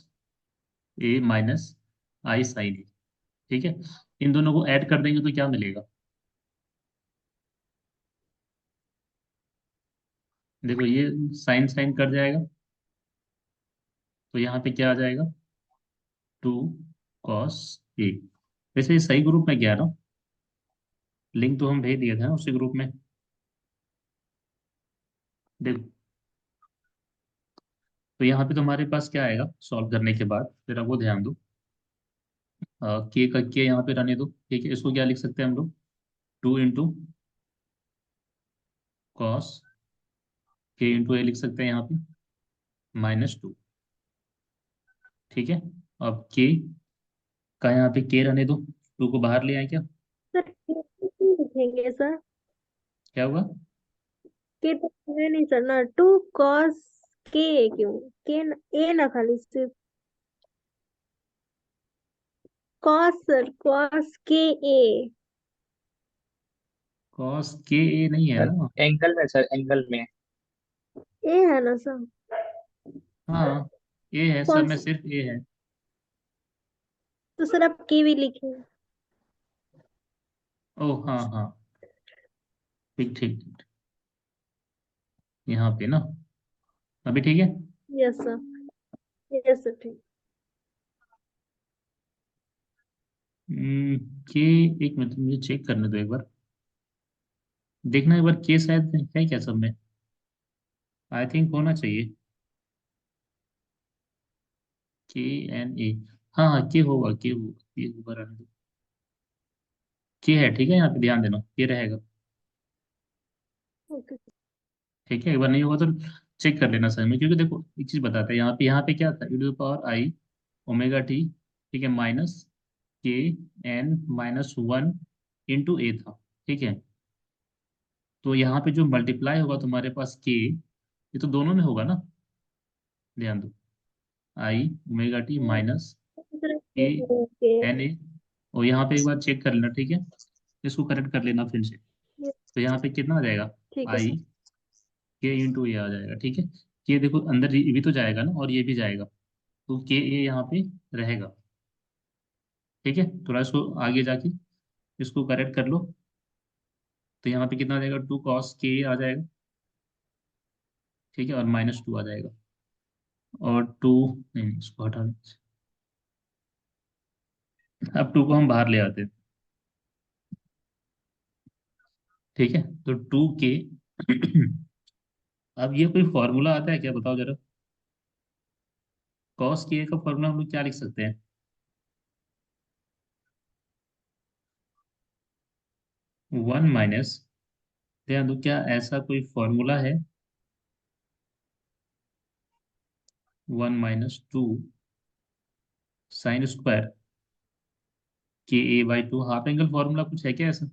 a minus i sine a, ठीक है। इन दोनों को ऐड कर देंगे तो क्या मिलेगा, देखो ये साइन साइन कट जाएगा, तो यहाँ पे क्या आ जाएगा, टू कॉस ए। वैसे ये सही ग्रुप में गया ना, लिंक तो हम भेज दिए थे ना उसी ग्रुप में, देखो। तो यहाँ पे तुम्हारे पास क्या आएगा सॉल्व करने के बाद, फिर अब वो ध्यान दो, के का के यहाँ पे रहने दो, ठीक है, इसको क्या लिख सकते हैं हम लोग, टू इंटू कॉस के इंटू ए लिख सकते हैं यहाँ पे -2। ठीक है, अब के का यहाँ पे के रहने दो, 2 को बाहर ले आए क्या? सर के क्यों लिखेंगे सर? क्या हुआ? के तो है नहीं सर ना, 2 cos के क्यों? के ए ना खाली सिर्फ cos सर, cos के ए। कॉस के ए नहीं है सर ना? एंगल में, सर एंगल में। ए है ना सर? हाँ, ए है सब कौन में, सा? सिर्फ ए है। तो सर आप के भी लिखे। ओह हाँ हाँ, ठीक ठीक ठीक, यहाँ पे ना, अभी ठीक है। यस सर, यस सर ठीक। के, एक मिनट मुझे चेक करने दो एक बार, देखना एक बार के शायद है क्या सब में, आई थिंक होना चाहिए के एन ए। हाँ हाँ, के होगा, के होगा, रहने दो, के है, ठीक है, यहाँ पे ध्यान देना, के रहेगा। ओके। ठीक है, एक बार नहीं होगा तो चेक कर लेना सर में, क्योंकि देखो एक चीज बताता है, यहाँ पे क्या था, e⁻आई ओमेगा टी, ठीक है, माइनस के एन -1 इंटू ए था। ठीक है, तो यहाँ पे जो मल्टीप्लाई होगा तुम्हारे पास के, ये तो दोनों में होगा ना, ध्यान दो, आई ओमेगा टी माइनस सर के ओके। एन ए, और यहाँ पे एक बार चेक कर लेना, ठीक है, इसको करेक्ट कर लेना फिर से। तो यहाँ पे कितना आ जाएगा, ठीक है आई सर। के इंटू ए आ जाएगा। ठीक है, ये देखो अंदर ये भी तो जाएगा ना, और ये भी जाएगा, तो के ए यहाँ पे रहेगा। ठीक है, थोड़ा इसको आगे जाके इसको करेक्ट कर लो, तो यहाँ पे कितना आ जाएगा, 2 cos के आ जाएगा। ठीक है, और -2 आ जाएगा, और 2, नहीं इसको हटा दो, अब 2 को हम बाहर ले आते हैं। ठीक है, तो 2 के अब ये कोई फॉर्मूला आता है क्या, बताओ जरा, cos के का फॉर्मूला हम लोग क्या लिख सकते हैं? 1 माइनस, ध्यान दो, क्या ऐसा कोई फॉर्मूला है, 1 - 2 sin² के a/2, हाफ एंगल फॉर्मूला कुछ है क्या ऐसा?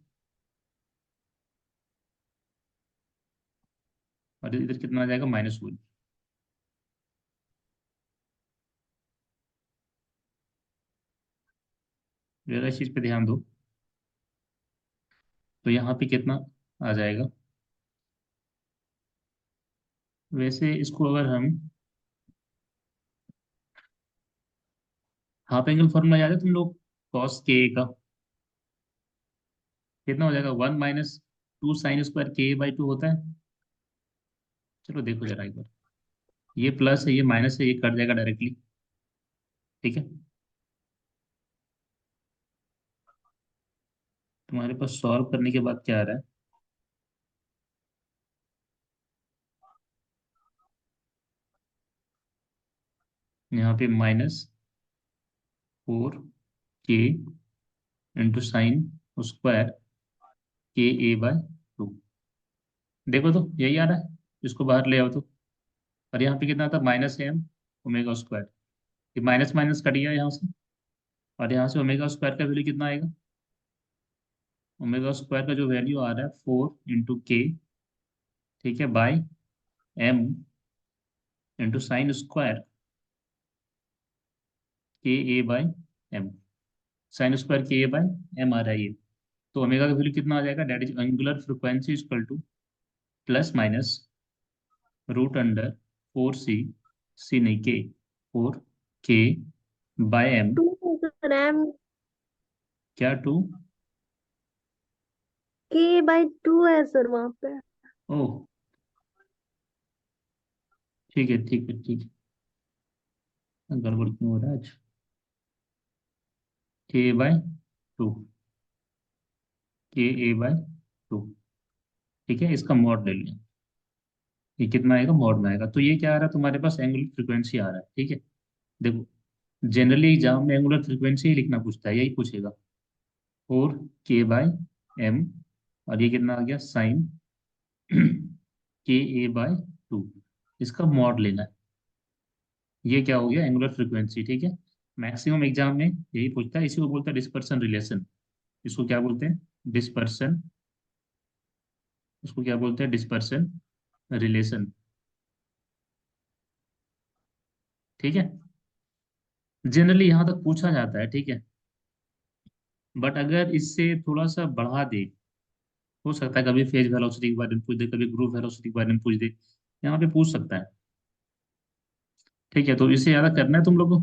और इधर कितना आ जाएगा, -1। जरा इस चीज पे ध्यान दो, तो यहाँ पे कितना आ जाएगा, वैसे इसको अगर हम हाफ एंगल फॉर्मूला याद है तुम लोग, cos के का कितना हो जाएगा, 1 - 2 sin² के/2 होता है। चलो देखो जरा एक बार, ये प्लस है, ये माइनस है, ये कट जाएगा डायरेक्टली। ठीक है, तुम्हारे पास सॉल्व करने के बाद क्या आ रहा है, यहाँ पे -4 के इंटू sin² के a/2, देखो तो यही आ रहा है, इसको बाहर ले आओ तो, और यहाँ पे कितना था, -m ओमेगा², ये माइनस माइनस कट गया यहाँ से, और यहाँ से ओमेगा² का वैल्यू कितना आएगा, ओमेगा² का जो वैल्यू आ रहा है 4 × के, ठीक है, बाय m इंटू sin² के a/m, sin² के a/m आ रहा है ये, तो ओमेगा का वैल्यू कितना आ जाएगा, that is angular frequency equal to ±√अंडर 4c, नहीं के, 4 k/m, 2 सर, एम क्या 2? k/2 है सर वहां पे। ओह ठीक है ठीक है ठीक है, गड़बड़ क्यों हो रहा है आज, k/2, k/2, ठीक है, इसका मॉड ले लिया, ये कितना आएगा, मॉड में आएगा, तो ये क्या आ रहा है तुम्हारे पास, एंगुलर फ्रिक्वेंसी आ रहा है। ठीक है, देखो जनरली एग्जाम में एंगुलर फ्रिक्वेंसी ही लिखना पूछता है, यही पूछेगा, 4 k/m, और ये कितना आ गया, साइन के a/m, टू, इसका मॉड लेना है। ये क्या हो गया, एंगुलर फ्रीक्वेंसी, ठीक है। मैक्सिमम एग्जाम में यही पूछता है, इसी को बोलता है डिस्पर्सन रिलेशन। इसको क्या बोलते हैं, डिस्पर्सन, इसको क्या बोलते हैं, डिस्पर्सन रिलेशन, ठीक है। जनरली यहाँ तक पूछा जाता है, ठीक है। बट अगर इससे थोड़ा सा बढ़ा दे, हो सकता है कभी फेज वेलोसिटी के बारे में पूछ दे, कभी ग्रुप वेलोसिटी के बारे में पूछ दे, यहाँ पे पूछ सकता है, ठीक है। तो इससे ज्यादा करना है तुम लोग को,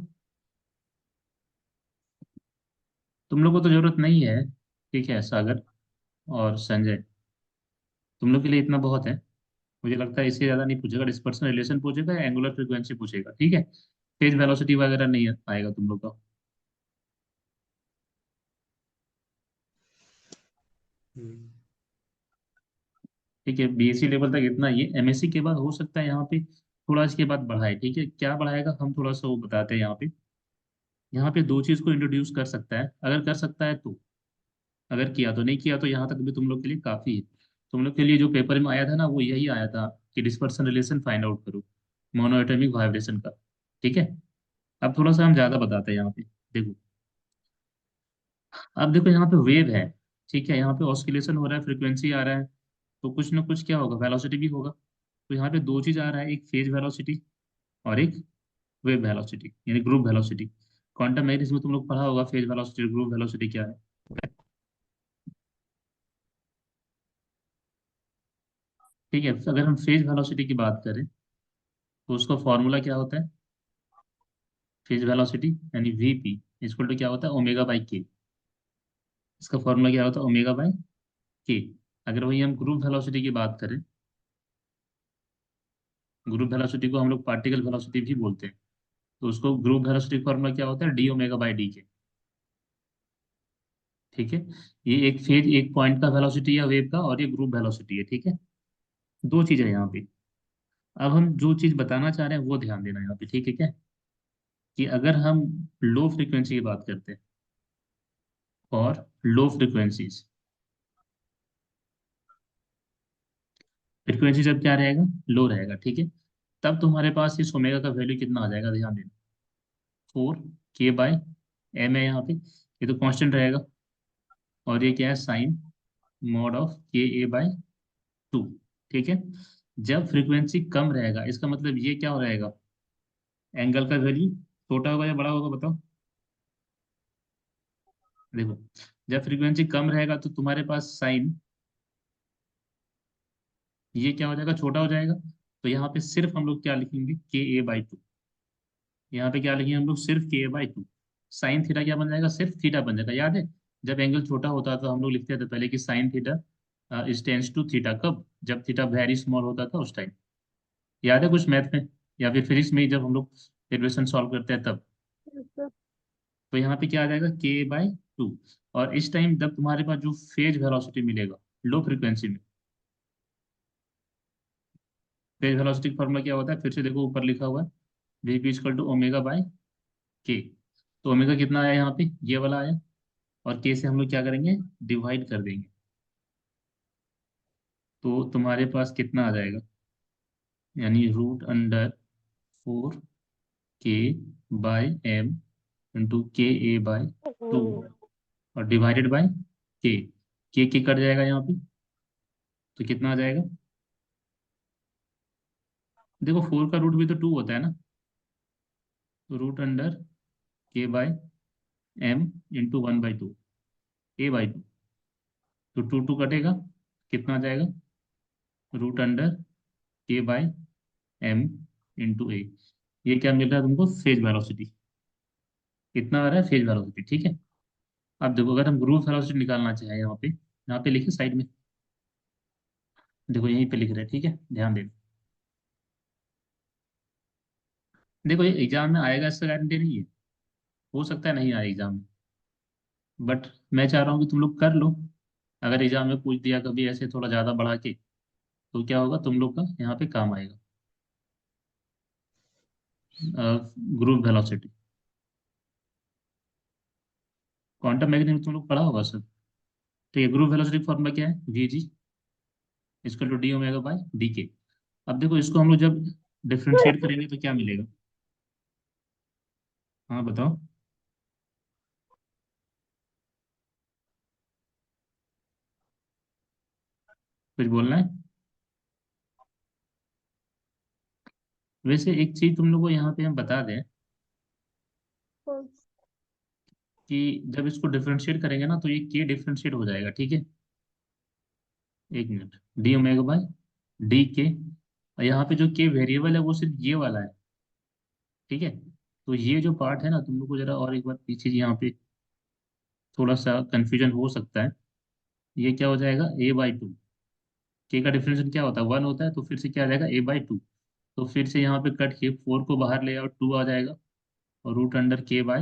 तुम लोग को तो जरूरत नहीं है, ठीक है सागर और संजय, तुम लोग के लिए इतना बहुत है। मुझे लगता है इससे ज्यादा नहीं पूछेगा, डिस्पर्सन रिलेशन पूछेगा या एंगुलर फ्रीक्वेंसी पूछेगा, ठीक है। फेज वेलोसिटी वगैरह नहीं आएगा तुम लोग का, हम्म, ठीक है। बीएससी लेवल तक इतना, ये एमएससी के बाद हो सकता है यहाँ पे थोड़ा इसके बाद बढ़ाए, ठीक है। क्या बढ़ाएगा हम थोड़ा सा वो बताते हैं यहाँ पे। यहाँ पे दो चीज को इंट्रोड्यूस कर सकता है, अगर कर सकता है तो, अगर किया तो, नहीं किया तो यहाँ तक भी तुम लोग के लिए काफी है। तुम लोग के लिए जो पेपर में आया था ना, वो यही आया था कि डिस्पर्सन रिलेशन फाइंड आउट करो मोनोएटॉमिक वाइब्रेशन का, ठीक है। अब थोड़ा सा हम ज्यादा बताते हैं यहाँ पे, देखो। अब देखो यहाँ पे वेव है, ठीक है, यहाँ पे ऑस्किलेशन हो रहा है, फ्रिक्वेंसी आ रहा है, तो कुछ ना कुछ क्या होगा, वेलोसिटी भी होगा। तो यहाँ पे दो चीज आ रहा है, एक फेज वेलोसिटी और एक वेव वेलोसिटी, यानी ग्रुप वेलोसिटी। क्वांटम मैकेनिक्स में तुम लोग पढ़ा होगा फेज वेलोसिटी, ग्रुप वेलोसिटी क्या है, ठीक है। तो अगर हम फेज वेलोसिटी की बात करें तो उसका फॉर्मूला क्या होता है, फेज वेलोसिटी यानी वीपी इक्वल टू क्या होता है, ओमेगा बाई के। इसका फॉर्मूला क्या होता है, ओमेगा बाई के। अगर वही हम ग्रुप वेलोसिटी की बात करें, ग्रुप वेलोसिटी को हम लोग पार्टिकल वेलोसिटी भी बोलते हैं, तो उसको ग्रुप वेलोसिटी फॉर्मूला क्या होता है, डी ओमेगा बाई डी के, ठीक है। ये एक फेज, एक पॉइंट का वेलोसिटी या वेव का, और ये ग्रुप वेलोसिटी है, ठीक है। दो चीजें हैं यहाँ पे। अब हम जो चीज बताना चाह रहे हैं वो ध्यान देना यहाँ पे, ठीक है क्या, कि अगर हम लो फ्रीक्वेंसी की बात करते हैं और लो फ्रीक्वेंसीज, फ्रीक्वेंसी जब क्या रहेगा, लो रहेगा, ठीक है, तब तुम्हारे पास इस ओमेगा का वैल्यू कितना आ जाएगा, ध्यान देना, 4 k/m है यहाँ पे, ये तो कांस्टेंट रहेगा, और ये क्या है, साइन मॉड ऑफ Ka/2, ठीक है। जब फ्रीक्वेंसी कम रहेगा, इसका मतलब ये क्या हो रहेगा, एंगल का वैल्यू छोटा होगा या बड़ा होगा, बताओ। देखो, जब फ्रीक्वेंसी कम रहेगा तो तुम्हारे पास साइन, ये क्या हो जाएगा, छोटा हो जाएगा। तो यहाँ पे सिर्फ हम लोग क्या लिखेंगे, Ka/2, यहाँ पे क्या लिखेंगे हम लोग, सिर्फ Ka/2। साइन थीटा क्या बन जाएगा, सिर्फ थीटा बन जाएगा, याद है। जब एंगल छोटा होता था हम लोग लिखते थे पहले कि sine theta is tends to theta, कब, जब थीटा वेरी स्मॉल होता था उस टाइम, याद है कुछ मैथ में, या फिर फिजिक्स में ही जब हम लोग इक्वेशन सॉल्व करते हैं तब। अच्छा, तो यहाँ पे क्या आ जाएगा, K/2। और इस टाइम जब तुम्हारे पास जो फेज वेलोसिटी मिलेगा लो फ्रीक्वेंसी में, फेज वेलोसिटी का फॉर्मूला क्या होता है, फिर से देखो ऊपर लिखा हुआ है, Vp equal to omega by k. तो ओमेगा कितना आया यहाँ पे, ये वाला आया, और के से हम लोग क्या करेंगे, डिवाइड कर देंगे, तो तुम्हारे पास कितना आ जाएगा, यानी √4 k/m इंटू Ka/2, ओहो, और डिवाइडेड बाय के कट जाएगा यहाँ पे, तो कितना आ जाएगा, देखो 4 का रूट भी तो 2 होता है ना, तो √K/m इंटू 1/2, A/2, तो 2 कटेगा, कितना आ जाएगा, √K/m इंटू ए। ये क्या मिल रहा है तुमको, फेज वेलोसिटी, कितना आ रहा है, फेज वेलोसिटी, ठीक है। अब देखो अगर हम ग्रुप वेलोसिटी निकालना चाहें, यहाँ पे लिखे साइड में, देखो यहीं पे लिख रहे हैं, ठीक है, ध्यान देना। देखो ये एग्जाम में आएगा इसका गारंटी नहीं है, हो सकता है नहीं आए एग्जाम में, बट मैं चाह रहा हूँ कि तुम लोग कर लो। अगर एग्जाम में पूछ दिया कभी ऐसे थोड़ा ज्यादा बढ़ा के, तो क्या होगा, तुम लोग का यहाँ पे काम आएगा, ग्रुप वेलोसिटी। क्वांटम मैकेनिक्स में तुम लोग पढ़ा होगा सर, ठीक है। ग्रुप वेलोसिटी फॉर्मूला क्या है, Vg equal to d omega by d k. अब देखो इसको हम लोग जब डिफ्रेंशिएट करेंगे तो क्या मिलेगा? हाँ बताओ। कुछ बोलना है? वैसे एक चीज तुम लोग को यहाँ पे हम बता दें कौन- कि जब इसको डिफ्रेंशिएट करेंगे ना तो ये के डिफ्रेंशिएट हो जाएगा, ठीक है। एक minute, D omega by d के, और यहाँ पे जो के वेरिएबल है वो सिर्फ ये वाला है, ठीक है। तो ये जो पार्ट है ना, तुम लोग को जरा और एक बार पीछे यहाँ पे थोड़ा सा कंफ्यूजन हो सकता है। ये क्या हो जाएगा? ए बाई टू। के का डिफरेंशियल क्या होता है? 1 होता है, तो फिर से क्या आ जाएगा? ए बाई टू। तो फिर से यहाँ पे कट के 4 को बाहर ले आओ, 2 आ जाएगा, और root under k by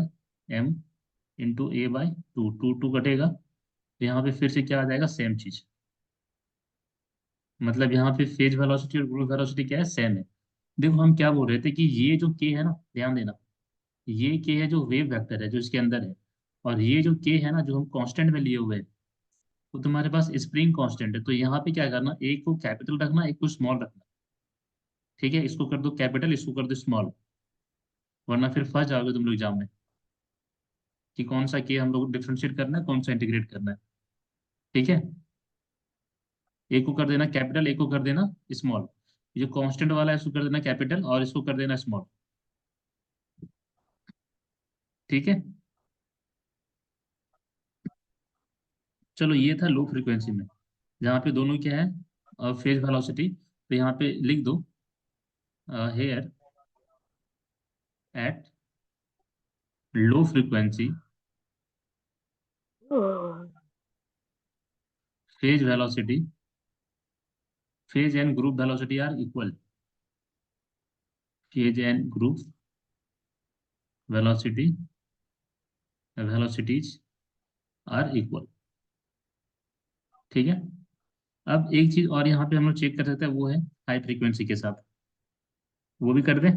m into a by two, two two कटेगा, तो यहाँ पे फिर से क्या आ जाएगा? सेम चीज। मतलब यहाँ पे फेज वेलोसिटी और ग्रुप वेलोसिटी क्या है? सेम है। देखो हम क्या बोल रहे थे कि ये जो के है ना, ध्यान देना, ये के है जो वेव वेक्टर है जो इसके अंदर है, और ये जो के है ना जो हम कांस्टेंट में लिए हुए हैं, तो तुम्हारे पास स्प्रिंग कांस्टेंट है। तो यहाँ पे क्या करना, एक को कैपिटल रखना, एक को स्मॉल रखना, ठीक है। इसको कर दो कैपिटल, इसको कर दो स्मॉल, वरना फिर फंस जाओगे तुम लोग एग्जाम में कि कौन सा के हम लोग डिफरेंशिएट करना है, कौन सा इंटीग्रेट करना है, ठीक है। एक को कर देना कैपिटल, एक को कर देना स्मॉल। ये जो कांस्टेंट वाला है इसको कर देना कैपिटल, और इसको कर देना स्मॉल, ठीक है। चलो ये था लो फ्रीक्वेंसी में, जहाँ पे दोनों क्या है, फेज वेलोसिटी। तो यहाँ पे लिख दो here at low frequency phase velocity, phase and group velocity are equal. Phase and group velocity velocities are equal, ठीक है। अब एक चीज और यहाँ पे हम लोग चेक कर सकते हैं, वो है हाई फ्रीक्वेंसी के साथ, वो भी कर दें।